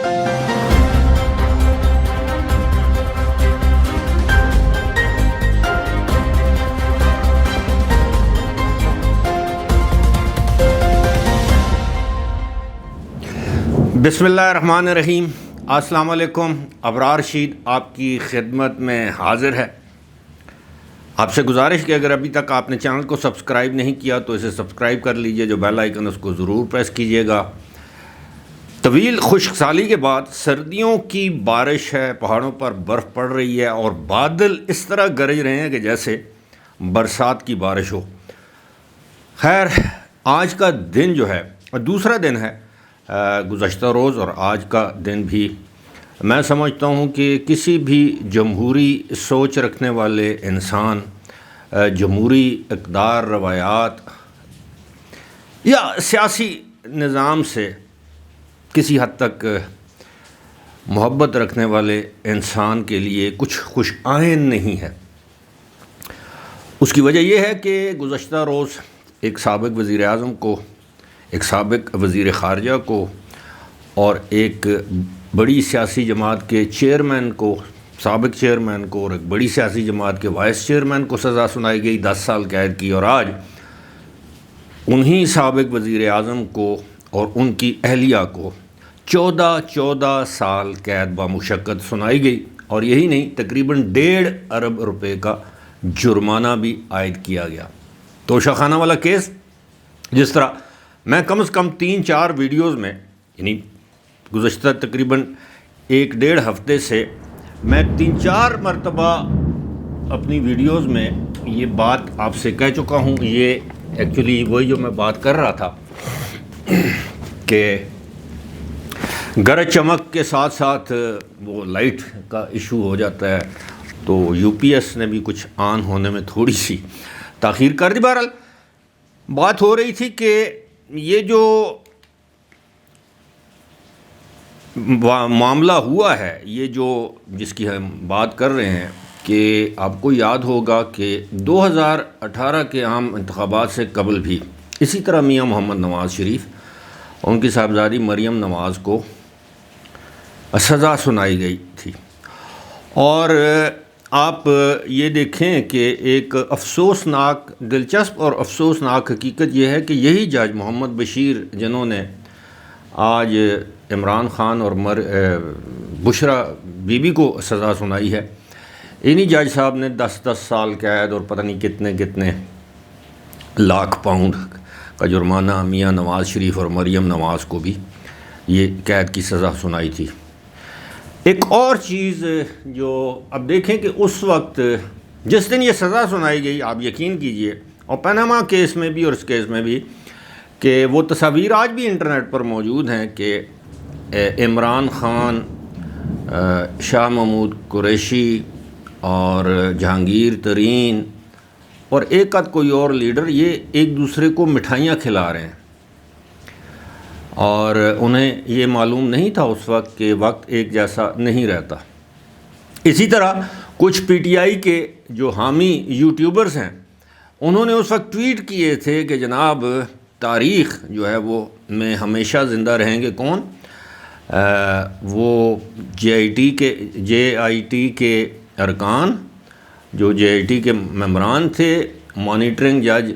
بسم اللہ الرحمن الرحیم۔ السلام علیکم۔ ابرار رشید آپ کی خدمت میں حاضر ہے۔ آپ سے گزارش کہ اگر ابھی تک آپ نے چینل کو سبسکرائب نہیں کیا تو اسے سبسکرائب کر لیجئے، جو بیل آئیکن اس کو ضرور پریس کیجئے گا۔ طویل خشک سالی کے بعد سردیوں کی بارش ہے، پہاڑوں پر برف پڑ رہی ہے اور بادل اس طرح گرج رہے ہیں کہ جیسے برسات کی بارش ہو۔ خیر، آج کا دن جو ہے دوسرا دن ہے گزشتہ روز، اور آج کا دن بھی میں سمجھتا ہوں کہ کسی بھی جمہوری سوچ رکھنے والے انسان، جمہوری اقدار، روایات یا سیاسی نظام سے کسی حد تک محبت رکھنے والے انسان کے لیے کچھ خوش آئند نہیں ہے۔ اس کی وجہ یہ ہے کہ گزشتہ روز ایک سابق وزیر اعظم کو، ایک سابق وزیر خارجہ کو اور ایک بڑی سیاسی جماعت کے چیئرمین کو، سابق چیئرمین کو، اور ایک بڑی سیاسی جماعت کے وائس چیئرمین کو سزا سنائی گئی 10 سال قید کی، اور آج انہی سابق وزیر اعظم کو اور ان کی اہلیہ کو 14 سال قید بمشقت سنائی گئی، اور یہی نہیں، تقریباً 1.5 ارب روپے کا جرمانہ بھی عائد کیا گیا۔ توشہ خانہ والا کیس، جس طرح میں کم از کم 3-4 ویڈیوز میں، یعنی گزشتہ تقریباً 1-1.5 ہفتے سے میں 3-4 مرتبہ اپنی ویڈیوز میں یہ بات آپ سے کہہ چکا ہوں۔ یہ ایکچولی وہی جو میں بات کر رہا تھا کہ گرج چمک کے ساتھ ساتھ وہ لائٹ کا ایشو ہو جاتا ہے، تو یو پی ایس نے بھی کچھ آن ہونے میں تھوڑی سی تاخیر کر دی۔ بہرحال بات ہو رہی تھی کہ یہ جو معاملہ ہوا ہے، یہ جو جس کی ہم بات کر رہے ہیں، کہ آپ کو یاد ہوگا کہ 2018 کے عام انتخابات سے قبل بھی اسی طرح میاں محمد نواز شریف اور ان کی صاحبزادی مریم نواز کو سزا سنائی گئی تھی۔ اور آپ یہ دیکھیں کہ ایک افسوسناک، دلچسپ اور افسوسناک حقیقت یہ ہے کہ یہی جج محمد بشیر، جنہوں نے آج عمران خان اور بشرا بی بی کو سزا سنائی ہے، انہی جج صاحب نے 10 سال قید اور پتہ نہیں کتنے لاکھ پاؤنڈ کا جرمانہ میاں نواز شریف اور مریم نواز کو بھی یہ قید کی سزا سنائی تھی۔ ایک اور چیز جو اب دیکھیں کہ اس وقت جس دن یہ سزا سنائی گئی، آپ یقین کیجئے، اور پاناما کیس میں بھی اور اس کیس میں بھی، کہ وہ تصاویر آج بھی انٹرنیٹ پر موجود ہیں کہ عمران خان، شاہ محمود قریشی اور جہانگیر ترین اور ایک آدھ کوئی اور لیڈر، یہ ایک دوسرے کو مٹھائیاں کھلا رہے ہیں، اور انہیں یہ معلوم نہیں تھا اس وقت کہ وقت ایک جیسا نہیں رہتا۔ اسی طرح کچھ پی ٹی آئی کے جو حامی یوٹیوبرز ہیں، انہوں نے اس وقت ٹویٹ کیے تھے کہ جناب تاریخ جو ہے وہ میں ہمیشہ زندہ رہیں گے۔ کون؟ وہ جے آئی ٹی کے ارکان، جو جے آئی ٹی کے ممبران تھے، مانیٹرنگ جج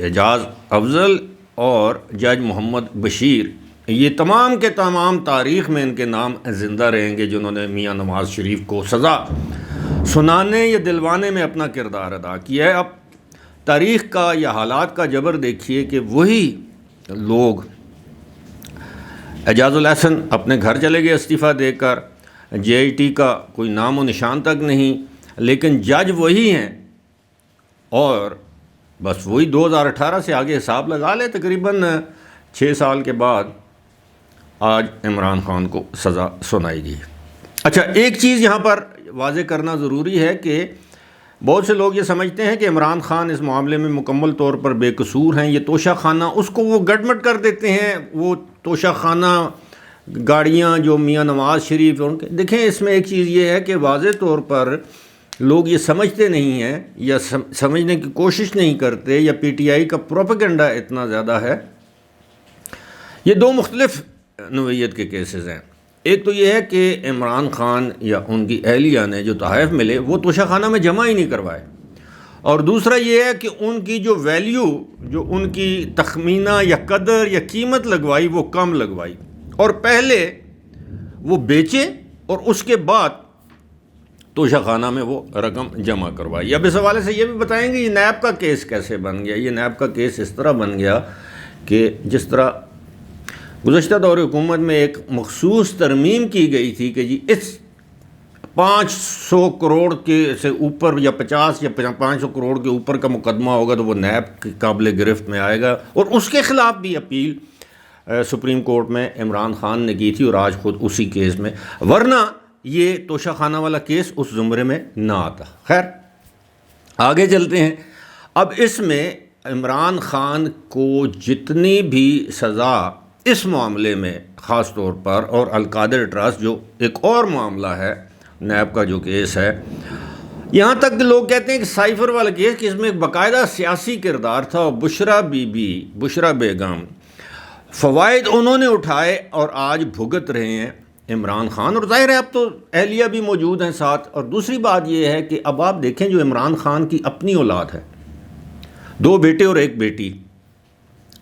اعجاز افضل اور جج محمد بشیر، یہ تمام کے تمام تاریخ میں ان کے نام زندہ رہیں گے، جنہوں نے میاں نواز شریف کو سزا سنانے یا دلوانے میں اپنا کردار ادا کیا ہے۔ اب تاریخ کا یا حالات کا جبر دیکھیے کہ وہی لوگ، اعجاز الاحسن اپنے گھر چلے گئے استعفیٰ دے کر، جے آئی ٹی کا کوئی نام و نشان تک نہیں، لیکن جج وہی ہیں، اور بس وہی 2018 سے آگے حساب لگا لے، تقریباً 6 سال کے بعد آج عمران خان کو سزا سنائی گئی۔ اچھا، ایک چیز یہاں پر واضح کرنا ضروری ہے کہ بہت سے لوگ یہ سمجھتے ہیں کہ عمران خان اس معاملے میں مکمل طور پر بے قصور ہیں، یہ توشہ خانہ، اس کو وہ گڈمٹ کر دیتے ہیں، وہ توشہ خانہ گاڑیاں جو میاں نواز شریف ان کے، دیکھیں اس میں ایک چیز یہ ہے کہ واضح طور پر لوگ یہ سمجھتے نہیں ہیں یا سمجھنے کی کوشش نہیں کرتے، یا پی ٹی آئی کا پروپیگنڈا اتنا زیادہ ہے۔ یہ دو مختلف نوعیت کے کیسز ہیں۔ ایک تو یہ ہے کہ عمران خان یا ان کی اہلیہ نے جو تحائف ملے وہ توشہ خانہ میں جمع ہی نہیں کروائے، اور دوسرا یہ ہے کہ ان کی جو ویلیو، جو ان کی تخمینہ یا قدر یا قیمت لگوائی وہ کم لگوائی، اور پہلے وہ بیچے اور اس کے بعد توشہ خانہ میں وہ رقم جمع کروائی۔ اب اس حوالے سے یہ بھی بتائیں گے یہ نیب کا کیس کیسے بن گیا۔ یہ نیب کا کیس اس طرح بن گیا کہ جس طرح گزشتہ دور حکومت میں ایک مخصوص ترمیم کی گئی تھی کہ جی اس 500 کروڑ کے سے اوپر یا 50 یا 500 کروڑ کے اوپر کا مقدمہ ہوگا تو وہ نیب کی قابل گرفت میں آئے گا، اور اس کے خلاف بھی اپیل سپریم کورٹ میں عمران خان نے کی تھی، اور آج خود اسی کیس میں، ورنہ یہ توشہ خانہ والا کیس اس زمرے میں نہ آتا۔ خیر آگے چلتے ہیں۔ اب اس میں عمران خان کو جتنی بھی سزا اس معاملے میں خاص طور پر، اور القادر ٹرسٹ جو ایک اور معاملہ ہے نیب کا جو کیس ہے، یہاں تک کہ لوگ کہتے ہیں کہ سائفر والا کیس کہ اس میں ایک باقاعدہ سیاسی کردار تھا، اور بشرا بیگم فوائد انہوں نے اٹھائے اور آج بھگت رہے ہیں عمران خان، اور ظاہر ہے اب تو اہلیہ بھی موجود ہیں ساتھ۔ اور دوسری بات یہ ہے کہ اب آپ دیکھیں جو عمران خان کی اپنی اولاد ہے، 2 بیٹے اور 1 بیٹی،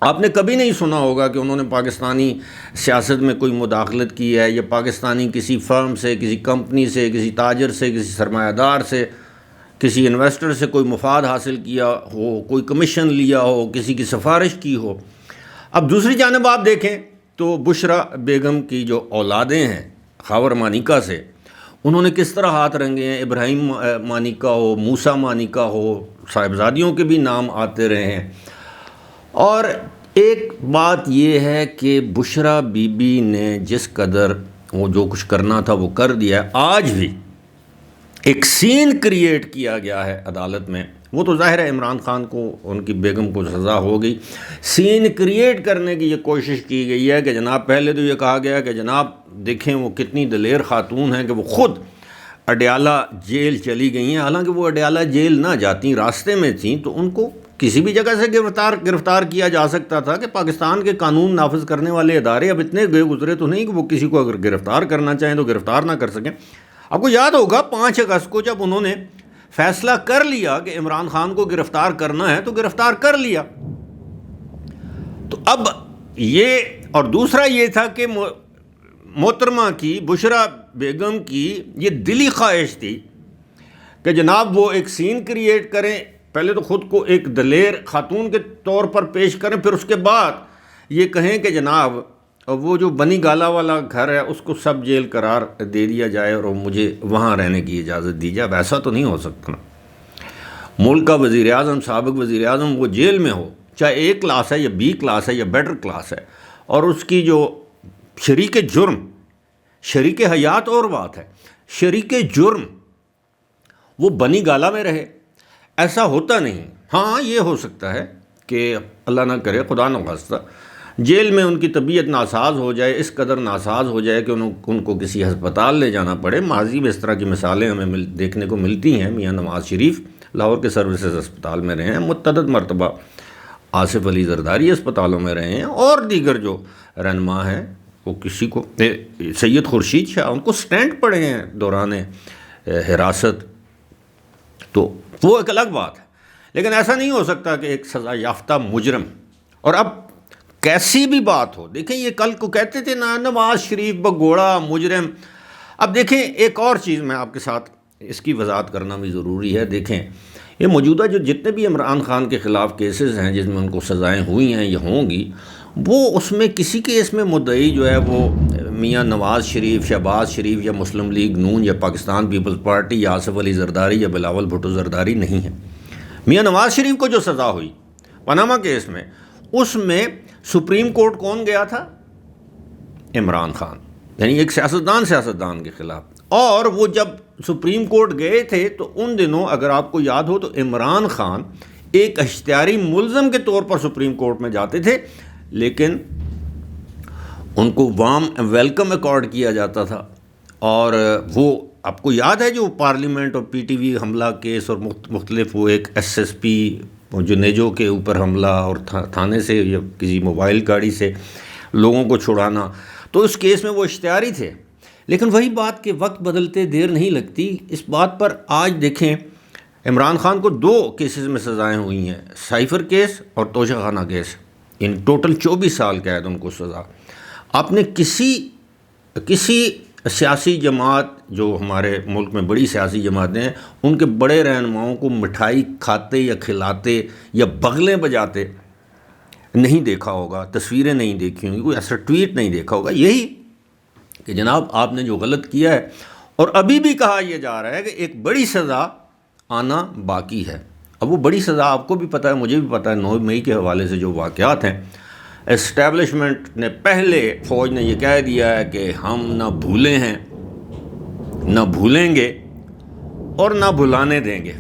آپ نے کبھی نہیں سنا ہوگا کہ انہوں نے پاکستانی سیاست میں کوئی مداخلت کی ہے، یا پاکستانی کسی فرم سے، کسی کمپنی سے، کسی تاجر سے، کسی سرمایہ دار سے، کسی انویسٹر سے کوئی مفاد حاصل کیا ہو، کوئی کمیشن لیا ہو، کسی کی سفارش کی ہو۔ اب دوسری جانب آپ دیکھیں تو بشرا بیگم کی جو اولادیں ہیں خاور مانیکا سے، انہوں نے کس طرح ہاتھ رنگے ہیں، ابراہیم مانیکا ہو، موسیٰ مانیکا ہو، صاحبزادیوں کے بھی نام آتے رہے ہیں۔ اور ایک بات یہ ہے کہ بشرا بی بی نے جس قدر وہ جو کچھ کرنا تھا وہ کر دیا ہے، آج بھی ایک سین کریٹ کیا گیا ہے عدالت میں، وہ تو ظاہر ہے عمران خان کو، ان کی بیگم کو سزا ہو گئی، سین کریٹ کرنے کی یہ کوشش کی گئی ہے کہ جناب پہلے تو یہ کہا گیا کہ جناب دیکھیں وہ کتنی دلیر خاتون ہیں کہ وہ خود اڈیالہ جیل چلی گئی ہیں، حالانکہ وہ اڈیالہ جیل نہ جاتی، راستے میں تھیں، تو ان کو کسی بھی جگہ سے گرفتار کیا جا سکتا تھا کہ پاکستان کے قانون نافذ کرنے والے ادارے اب اتنے گئے گزرے تو نہیں کہ وہ کسی کو اگر گرفتار کرنا چاہیں تو گرفتار نہ کر سکیں۔ آپ کو یاد ہوگا 5 اگست کو جب انہوں نے فیصلہ کر لیا کہ عمران خان کو گرفتار کرنا ہے تو گرفتار کر لیا۔ تو اب یہ، اور دوسرا یہ تھا کہ محترمہ کی، بشرا بیگم کی یہ دلی خواہش تھی کہ جناب وہ ایک سین کریٹ کریں، پہلے تو خود کو ایک دلیر خاتون کے طور پر پیش کریں، پھر اس کے بعد یہ کہیں کہ جناب وہ جو بنی گالا والا گھر ہے اس کو سب جیل قرار دے دیا جائے اور مجھے وہاں رہنے کی اجازت دی جائے۔ اب ایسا تو نہیں ہو سکتا نا، ملک کا وزیر اعظم، سابق وزیر اعظم وہ جیل میں ہو، چاہے A کلاس ہے یا B کلاس ہے یا بیٹر کلاس ہے، اور اس کی جو شریک جرم، شریک حیات اور بات ہے، شریک جرم وہ بنی گالا میں رہے، ایسا ہوتا نہیں۔ ہاں یہ ہو سکتا ہے کہ اللہ نہ کرے، خدا نہ خواستہ، جیل میں ان کی طبیعت ناساز ہو جائے، اس قدر ناساز ہو جائے کہ ان کو کسی ہسپتال لے جانا پڑے۔ ماضی میں اس طرح کی مثالیں ہمیں دیکھنے کو ملتی ہیں۔ میاں نواز شریف لاہور کے سروسز اسپتال میں رہے ہیں، متعدد مرتبہ آصف علی زرداری اسپتالوں میں رہے ہیں، اور دیگر جو رہنما ہیں وہ کسی کو، سید خورشید شاہ، ان کو سٹینٹ پڑے ہیں دوران حراست، تو وہ ایک الگ بات ہے۔ لیکن ایسا نہیں ہو سکتا کہ ایک سزا یافتہ مجرم، اور اب کیسی بھی بات ہو، دیکھیں یہ کل کو کہتے تھے نا نواز شریف بگوڑا مجرم۔ اب دیکھیں ایک اور چیز میں آپ کے ساتھ اس کی وضاحت کرنا بھی ضروری ہے۔ دیکھیں یہ موجودہ جو جتنے بھی عمران خان کے خلاف کیسز ہیں جس میں ان کو سزائیں ہوئی ہیں یا ہوں گی، وہ اس میں کسی کیس میں مدعی جو ہے وہ میاں نواز شریف، شہباز شریف یا مسلم لیگ نون یا پاکستان پیپلز پارٹی یا آصف علی زرداری یا بلاول بھٹو زرداری نہیں ہے۔ میاں نواز شریف کو جو سزا ہوئی پاناما کیس میں، اس میں سپریم کورٹ کون گیا تھا؟ عمران خان، یعنی ایک سیاستدان کے خلاف۔ اور وہ جب سپریم کورٹ گئے تھے تو ان دنوں اگر آپ کو یاد ہو تو عمران خان ایک اشتہاری ملزم کے طور پر سپریم کورٹ میں جاتے تھے، لیکن ان کو وارم ویلکم ایکارڈ کیا جاتا تھا۔ اور وہ آپ کو یاد ہے جو پارلیمنٹ اور PTV حملہ کیس اور مختلف، وہ ایک SSP جو نیجو کے اوپر حملہ اور تھانے سے یا کسی موبائل گاڑی سے لوگوں کو چھڑانا، تو اس کیس میں وہ اشتہاری تھے۔ لیکن وہی بات کہ وقت بدلتے دیر نہیں لگتی، اس بات پر آج دیکھیں عمران خان کو 2 کیسز میں سزائیں ہوئی ہیں، سائفر کیس اور توشہ خانہ کیس، ان ٹوٹل 24 سال قید ان کو سزا۔ آپ نے کسی سیاسی جماعت جو ہمارے ملک میں بڑی سیاسی جماعتیں ہیں ان کے بڑے رہنماؤں کو مٹھائی کھاتے یا کھلاتے یا بغلیں بجاتے نہیں دیکھا ہوگا، تصویریں نہیں دیکھی ہوں گی، کوئی ایسا ٹویٹ نہیں دیکھا ہوگا، یہی کہ جناب آپ نے جو غلط کیا ہے، اور ابھی بھی کہا یہ جا رہا ہے کہ ایک بڑی سزا آنا باقی ہے۔ اب وہ بڑی سزا آپ کو بھی پتہ ہے، مجھے بھی پتہ ہے، 9 مئی کے حوالے سے جو واقعات ہیں، اسٹیبلشمنٹ نے پہلے فوج نے یہ کہہ دیا ہے کہ ہم نہ بھولے ہیں، نہ بھولیں گے اور نہ بھلانے دیں گے۔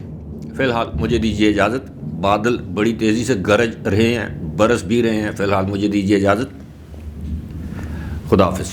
فی الحال مجھے دیجیے اجازت، بادل بڑی تیزی سے گرج رہے ہیں، برس بھی رہے ہیں، فی الحال مجھے دیجیے اجازت، خدا حافظ۔